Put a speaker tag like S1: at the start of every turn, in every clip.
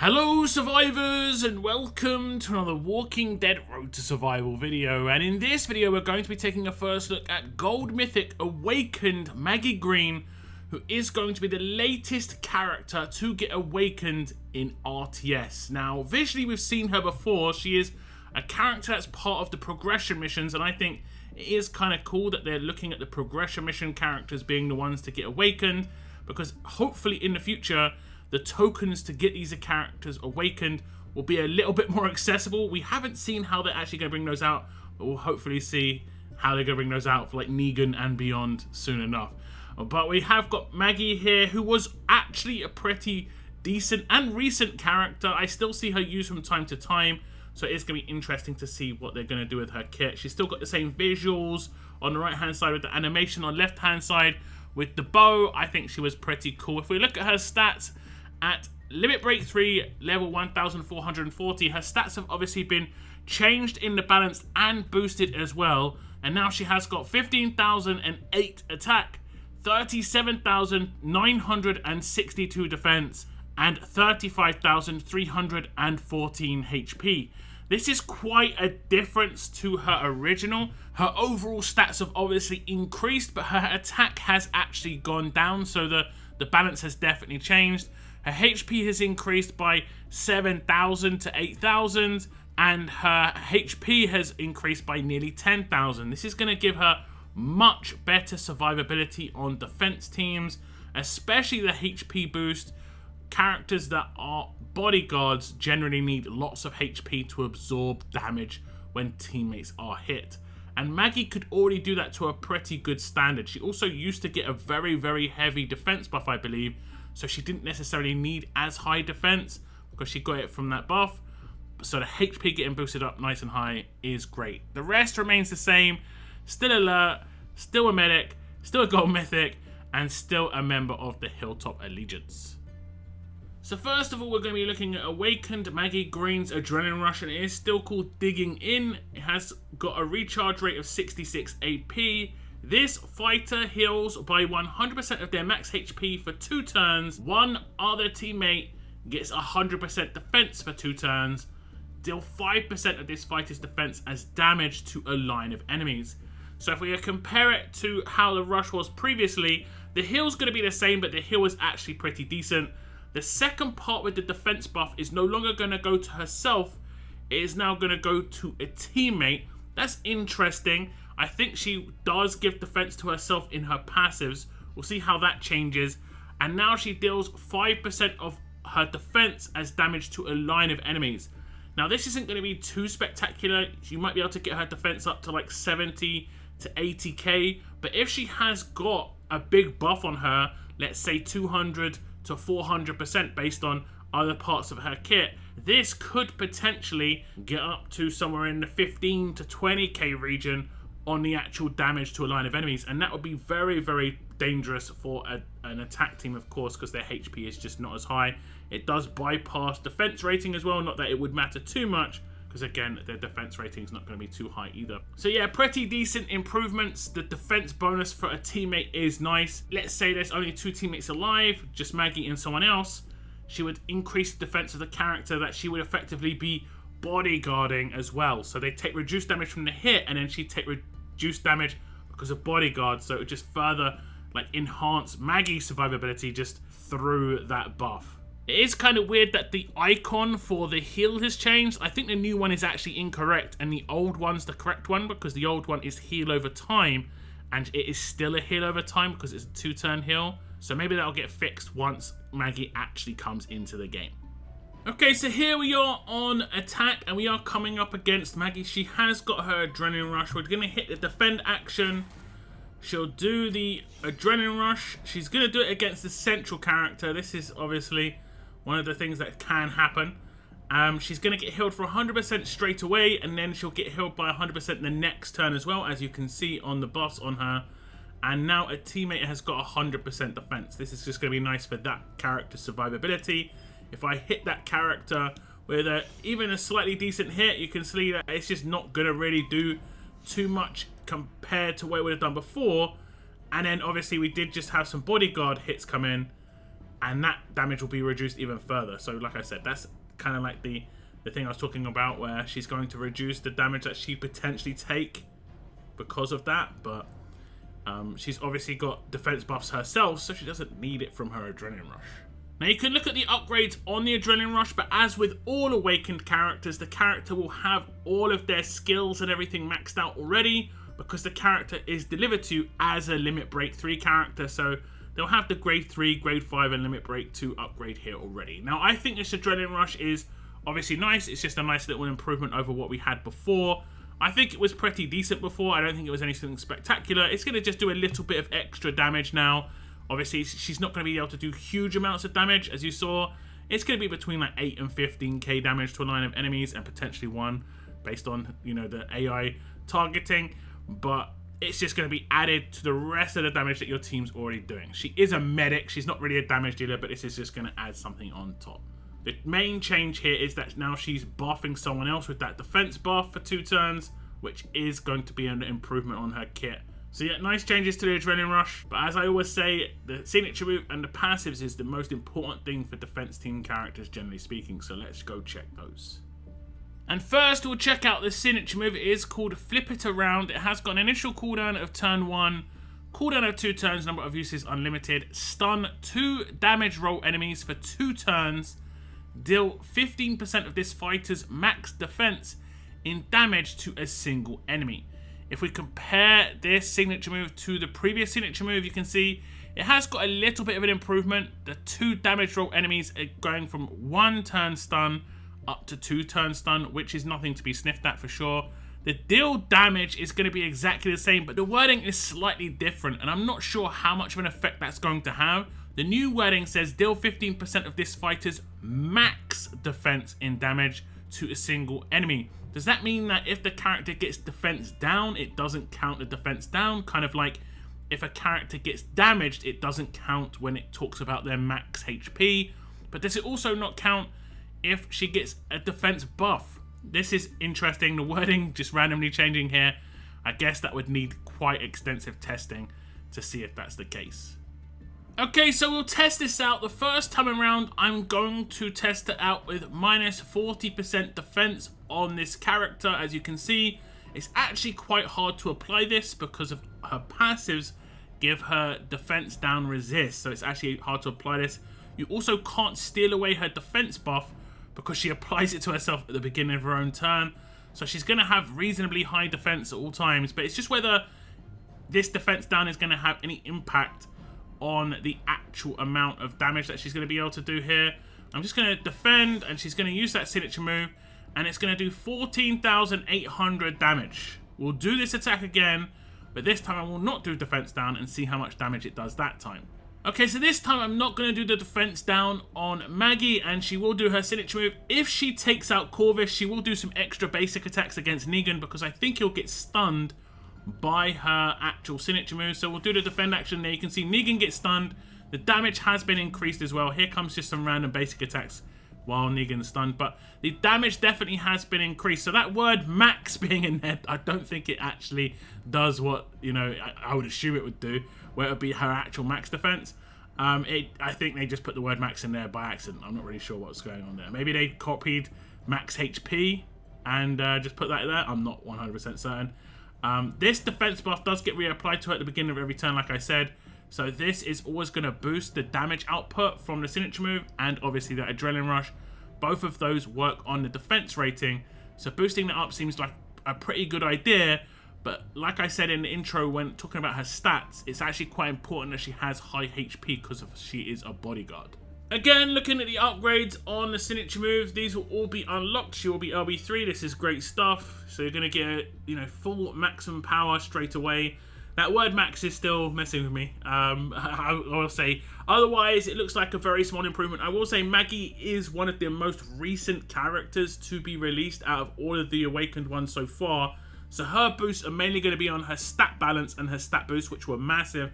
S1: Hello survivors and welcome to another Walking Dead Road to Survival video, and in this video we're going to be taking a first look at Gold Mythic Awakened Maggie Greene, who is going to be the latest character to get awakened in RTS. Now visually we've seen her before. She is a character that's part of the progression missions, and I think it is kind of cool that they're looking at the progression mission characters being the ones to get awakened, because hopefully in the future the tokens to get these characters awakened will be a little bit more accessible. We haven't seen how they're actually going to bring those out, but we'll hopefully see how they're going to bring those out for like Negan and beyond soon enough. But we have got Maggie here, who was actually a pretty decent and recent character. I still see her used from time to time, so it's going to be interesting to see what they're going to do with her kit. She's still got the same visuals on the right hand side with the animation, on the left hand side with the bow. I think she was pretty cool. If we look at her stats, at Limit Break 3, level 1440, her stats have obviously been changed in the balance and boosted as well. And now she has got 15,008 attack, 37,962 defense, and 35,314 HP. This is quite a difference to her original. Her overall stats have obviously increased, but her attack has actually gone down, so the balance has definitely changed. Her HP has increased by 7,000 to 8,000, and her HP has increased by nearly 10,000. This is going to give her much better survivability on defense teams, especially the HP boost. Characters that are bodyguards generally need lots of HP to absorb damage when teammates are hit. And Maggie could already do that to a pretty good standard. She also used to get a very, very heavy defense buff, I believe, so she didn't necessarily need as high defense because she got it from that buff. So the HP getting boosted up nice and high is great. The rest remains the same. Still alert, still a medic, still a gold mythic, and still a member of the Hilltop Allegiance. So first of all, we're going to be looking at Awakened Maggie Greene's Adrenaline Rush, and it is still called Digging In. It has got a recharge rate of 66 AP. This fighter heals by 100% of their max HP for 2 turns. One other teammate gets 100% defense for 2 turns. Deal 5% of this fighter's defense as damage to a line of enemies. So if we compare it to how the rush was previously, the heal's going to be the same, but the heal is actually pretty decent. The second part with the defense buff is no longer going to go to herself. It is now going to go to a teammate. That's interesting. I think she does give defense to herself in her passives. We'll see how that changes. And now she deals 5% of her defense as damage to a line of enemies. Now this isn't going to be too spectacular. You might be able to get her defense up to like 70 to 80k. But if she has got a big buff on her, let's say 200 to 400% based on other parts of her kit, this could potentially get up to somewhere in the 15 to 20k region on the actual damage to a line of enemies, and that would be very, very dangerous for an attack team, of course, because their HP is just not as high. It does bypass defense rating as well, not that it would matter too much, because again, their defense rating is not going to be too high either. So yeah, pretty decent improvements. The defense bonus for a teammate is nice. Let's say there's only 2 teammates alive, just Maggie and someone else. She would increase the defense of the character that she would effectively be bodyguarding as well. So they take reduced damage from the hit, and then she'd take reduced damage because of bodyguard. So it would just further like enhance Maggie's survivability just through that buff. It is kind of weird that the icon for the heal has changed. I think the new one is actually incorrect, and the old one's the correct one, because the old one is heal over time, and it is still a heal over time because it's a 2-turn heal. So maybe that'll get fixed once Maggie actually comes into the game. Okay, so here we are on attack, and we are coming up against Maggie. She has got her Adrenaline Rush. We're going to hit the defend action. She'll do the Adrenaline Rush. She's going to do it against the central character. This is obviously one of the things that can happen. She's going to get healed for 100% straight away, and then she'll get healed by 100% the next turn as well, as you can see on the buffs on her. And now a teammate has got 100% defense. This is just going to be nice for that character's survivability. If I hit that character with even a slightly decent hit, you can see that it's just not going to really do too much compared to what it would have done before. And then obviously we did just have some bodyguard hits come in, and that damage will be reduced even further. So like I said, that's kind of like the thing I was talking about, where she's going to reduce the damage that she potentially take because of that, but she's obviously got defense buffs herself, so she doesn't need it from her Adrenaline Rush. Now you can look at the upgrades on the Adrenaline Rush, but as with all awakened characters, the character will have all of their skills and everything maxed out already, because the character is delivered to you as a Limit Break 3 character, so they'll have the Grade 3, Grade 5 and Limit Break 2 upgrade here already. Now I think this Adrenaline Rush is obviously nice. It's just a nice little improvement over what we had before. I think it was pretty decent before. I don't think it was anything spectacular. It's going to just do a little bit of extra damage now. Obviously, she's not going to be able to do huge amounts of damage, as you saw. It's going to be between like 8 and 15k damage to a line of enemies, and potentially 1 based on, you know, the AI targeting. But it's just going to be added to the rest of the damage that your team's already doing. She is a medic. She's not really a damage dealer, but this is just going to add something on top. The main change here is that now she's buffing someone else with that defense buff for 2 turns, which is going to be an improvement on her kit. So yeah, nice changes to the Adrenaline Rush, but as I always say, the signature move and the passives is the most important thing for defense team characters, generally speaking, so let's go check those. And first, we'll check out the signature move. It is called Flip It Around. It has got an initial cooldown of turn 1, cooldown of 2 turns, number of uses unlimited, stun 2 damage roll enemies for 2 turns, deal 15% of this fighter's max defense in damage to a single enemy. If we compare this signature move to the previous signature move, you can see it has got a little bit of an improvement. The 2 damage roll enemies are going from 1 turn stun up to 2 turn stun, which is nothing to be sniffed at for sure. The deal damage is going to be exactly the same, but the wording is slightly different, and I'm not sure how much of an effect that's going to have. The new wording says deal 15% of this fighter's max defense in damage to a single enemy. Does that mean that if the character gets defense down, it doesn't count the defense down? Kind of like if a character gets damaged, it doesn't count when it talks about their max HP. But does it also not count if she gets a defense buff? This is interesting. The wording just randomly changing here. I guess that would need quite extensive testing to see if that's the case. Okay, so we'll test this out. The first time around, I'm going to test it out with minus 40% defense on this character. As you can see, it's actually quite hard to apply this because of her passives give her defense down resist. So it's actually hard to apply this. You also can't steal away her defense buff because she applies it to herself at the beginning of her own turn. So she's going to have reasonably high defense at all times. But it's just whether this defense down is going to have any impact on the actual amount of damage that she's going to be able to do here. I'm just going to defend, and she's going to use that signature move, and it's going to do 14,800 damage. We'll do this attack again, but this time I will not do defense down and see how much damage it does that time. Okay, so this time I'm not going to do the defense down on Maggie, and she will do her signature move. If she takes out Corvus, she will do some extra basic attacks against Negan, because I think he'll get stunned by her actual signature move. So we'll do the defend action there. You can see Negan gets stunned. The damage has been increased as well. Here comes just some random basic attacks while Negan's stunned, but the damage definitely has been increased. So that word max being in there, I don't think it actually does what, you know, I would assume it would do, where it would be her actual max defense. I think they just put the word max in there by accident. I'm not really sure what's going on there. Maybe they copied max HP and just put that there. I'm not 100% certain. This defense buff does get reapplied to her at the beginning of every turn, like I said. So this is always going to boost the damage output from the signature move and obviously the Adrenaline Rush. Both of those work on the defense rating. So boosting that up seems like a pretty good idea. But like I said in the intro when talking about her stats, it's actually quite important that she has high HP because she is a bodyguard. Again, looking at the upgrades on the signature moves, these will all be unlocked. She will be LB3. This is great stuff. So you're going to get, you know, full maximum power straight away. That word max is still messing with me. I will say, otherwise, it looks like a very small improvement. I will say Maggie is one of the most recent characters to be released out of all of the Awakened ones so far. So her boosts are mainly going to be on her stat balance and her stat boosts, which were massive.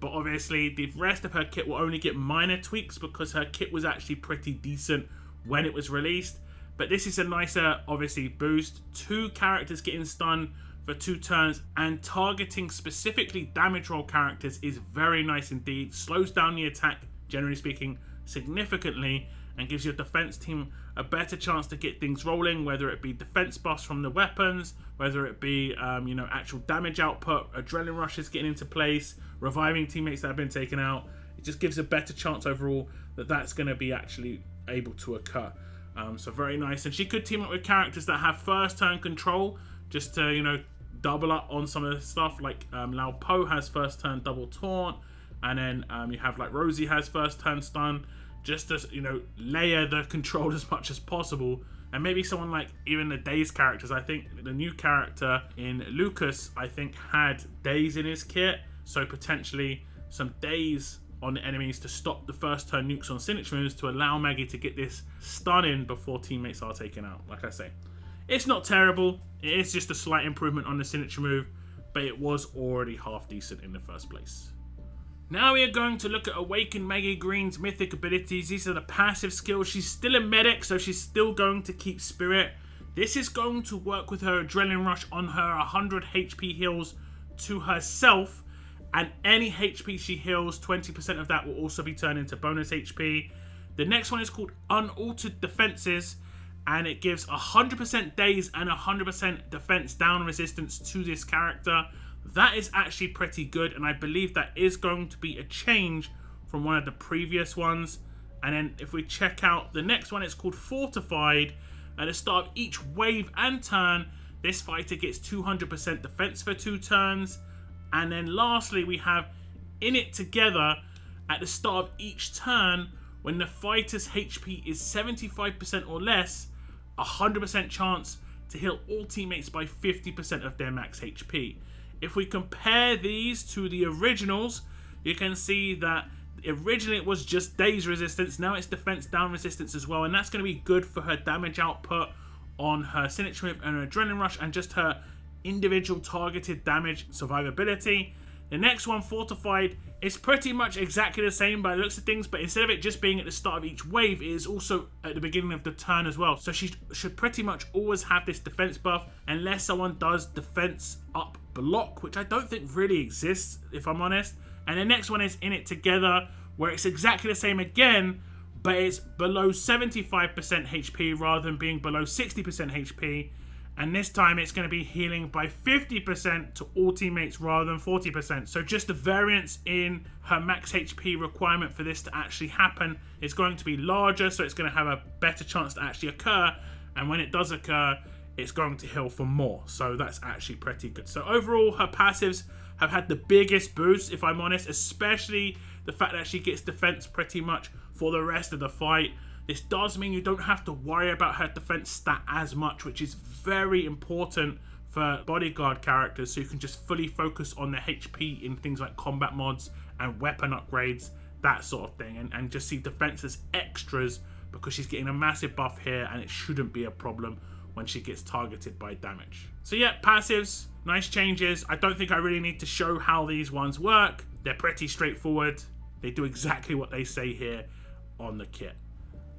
S1: But obviously, the rest of her kit will only get minor tweaks because her kit was actually pretty decent when it was released. But this is a nicer, obviously, boost. 2 characters getting stunned for 2 turns, and targeting specifically damage roll characters is very nice indeed. Slows down the attack, generally speaking, significantly and gives your defense team a better chance to get things rolling, whether it be defense buffs from the weapons, whether it be actual damage output, adrenaline rushes getting into place, reviving teammates that have been taken out. It just gives a better chance overall that that's going to be actually able to occur. So very nice. And she could team up with characters that have first turn control, just to double up on some of the stuff. Like Lao Po has first turn double taunt, and then you have like Rosie has first turn stun, just to layer the control as much as possible. And maybe someone like even the Daze characters. I think the new character in Lucas, I think, had Daze in his kit, so potentially some Daze on the enemies to stop the first turn nukes on signature moves to allow Maggie to get this stun in before teammates are taken out. Like I say, it's not terrible. It is just a slight improvement on the signature move, but it was already half decent in the first place. Now we are going to look at Awaken Maggie Greene's mythic abilities. These are the passive skills. She's still a medic, so she's still going to keep spirit. This is going to work with her adrenaline rush on her 100 HP heals to herself, and any HP she heals, 20% of that will also be turned into bonus HP. The next one is called Unaltered Defenses, and it gives 100% daze and 100% defense down resistance to this character. That is actually pretty good, and I believe that is going to be a change from one of the previous ones. And then if we check out the next one, it's called Fortified. At the start of each wave and turn, this fighter gets 200% defense for 2 turns. And then lastly, we have In It Together. At the start of each turn, when the fighter's HP is 75% or less, 100% chance to heal all teammates by 50% of their max HP. If we compare these to the originals, you can see that originally it was just daze resistance, now it's defense down resistance as well, and that's going to be good for her damage output on her signature move and her adrenaline rush, and just her individual targeted damage survivability. The next one, Fortified, is pretty much exactly the same by the looks of things, but instead of it just being at the start of each wave, it is also at the beginning of the turn as well. So she should pretty much always have this defense buff, unless someone does defense up block, which I don't think really exists, if I'm honest. And the next one is In It Together, where it's exactly the same again, but it's below 75% HP rather than being below 60% HP. And this time it's going to be healing by 50% to all teammates rather than 40%. So just the variance in her max HP requirement for this to actually happen is going to be larger, so it's going to have a better chance to actually occur. And when it does occur, it's going to heal for more. So that's actually pretty good. So overall, her passives have had the biggest boost, if I'm honest, especially the fact that she gets defense pretty much for the rest of the fight. This does mean you don't have to worry about her defense stat as much, which is very important for bodyguard characters, so you can just fully focus on their HP in things like combat mods and weapon upgrades, that sort of thing, and just see defense as extras because she's getting a massive buff here, and it shouldn't be a problem when she gets targeted by damage. So yeah, passives, nice changes. I don't think I really need to show how these ones work. They're pretty straightforward. They do exactly what they say here on the kit.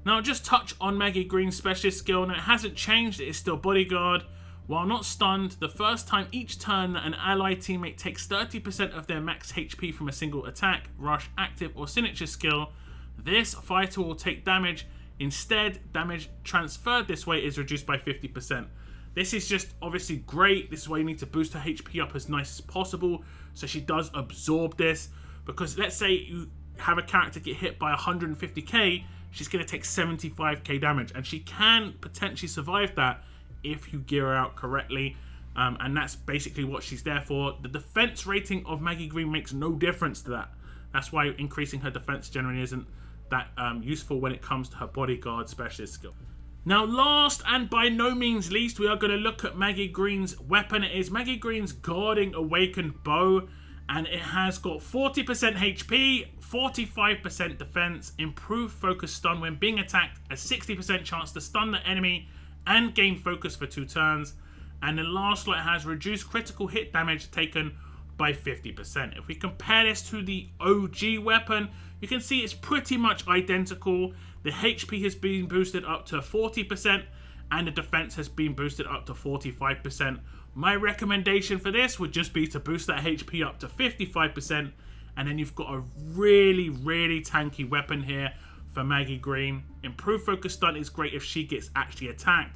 S1: Now, just touch on Maggie Greene's specialist skill. Now, it hasn't changed. It is still bodyguard. While not stunned, the first time each turn that an ally teammate takes 30% of their max HP from a single attack, rush, active, or signature skill, this fighter will take damage. Instead, damage transferred this way is reduced by 50%. This is just obviously great. This is why you need to boost her HP up as nice as possible, so she does absorb this. Because let's say you have a character get hit by 150k, she's going to take 75k damage, and she can potentially survive that if you gear her out correctly, and that's basically what she's there for. The defense rating of Maggie Greene makes no difference to that. That's why increasing her defense generally isn't that useful when it comes to her bodyguard specialist skill. Now, last and by no means least, we are going to look at Maggie Greene's weapon. It is Maggie Greene's Guarding Awakened Bow, and it has got 40% HP, 45% defense, improved focus stun when being attacked, a 60% chance to stun the enemy and gain focus for 2 turns, and the last lot has reduced critical hit damage taken by 50%. If we compare this to the OG weapon, you can see it's pretty much identical. The HP has been boosted up to 40% and the defense has been boosted up to 45%. My recommendation for this would just be to boost that HP up to 55%, and then you've got a really, really tanky weapon here for Maggie Greene. Improved focus stun is great if she gets actually attacked.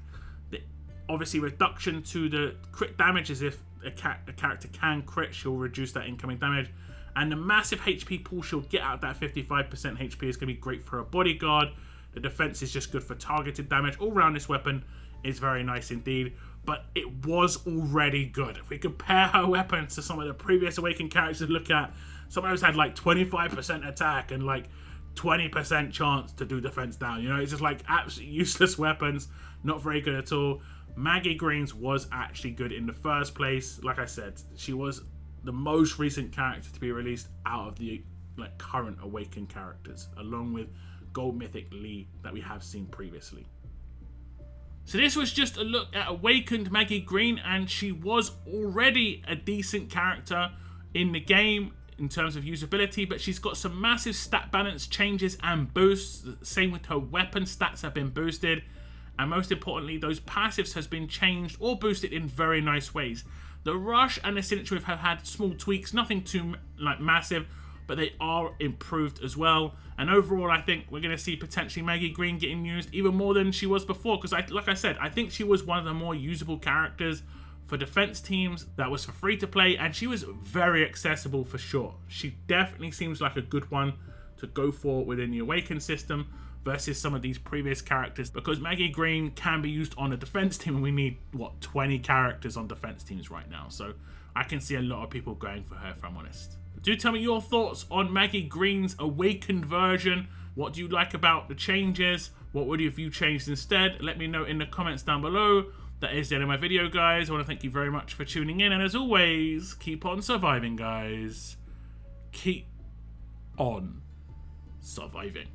S1: Obviously, reduction to the crit damage is if a character can crit, she'll reduce that incoming damage. And the massive HP pool she'll get out of that 55% HP is going to be great for a bodyguard. The defense is just good for targeted damage. All around, this weapon is very nice indeed. But it was already good. If we compare her weapon to some of the previous Awakened characters, look at some of those had like 25% attack and like 20% chance to do defense down. You know, it's just like absolutely useless weapons. Not very good at all. Maggie Greene's was actually good in the first place. Like I said, she was the most recent character to be released out of the like current Awakened characters, along with Gold Mythic Lee that we have seen previously. So this was just a look at Awakened Maggie Greene, and she was already a decent character in the game in terms of usability, but she's got some massive stat balance changes and boosts. Same with her weapon stats have been boosted. And most importantly, those passives has been changed or boosted in very nice ways. The rush and the signature have had small tweaks, nothing too like massive, but they are improved as well. And overall, I think we're going to see potentially Maggie Greene getting used even more than she was before. Because like I said, I think she was one of the more usable characters for defense teams that was for free to play. And she was very accessible for sure. She definitely seems like a good one to go for within the Awakened system versus some of these previous characters, because Maggie Greene can be used on a defense team, and we need, what, 20 characters on defense teams right now. So I can see a lot of people going for her, if I'm honest. But do tell me your thoughts on Maggie Greene's Awakened version. What do you like about the changes? What would you have you changed instead? Let me know in the comments down below. That is the end of my video, guys. I want to thank you very much for tuning in, and as always, keep on surviving, guys. Keep on surviving.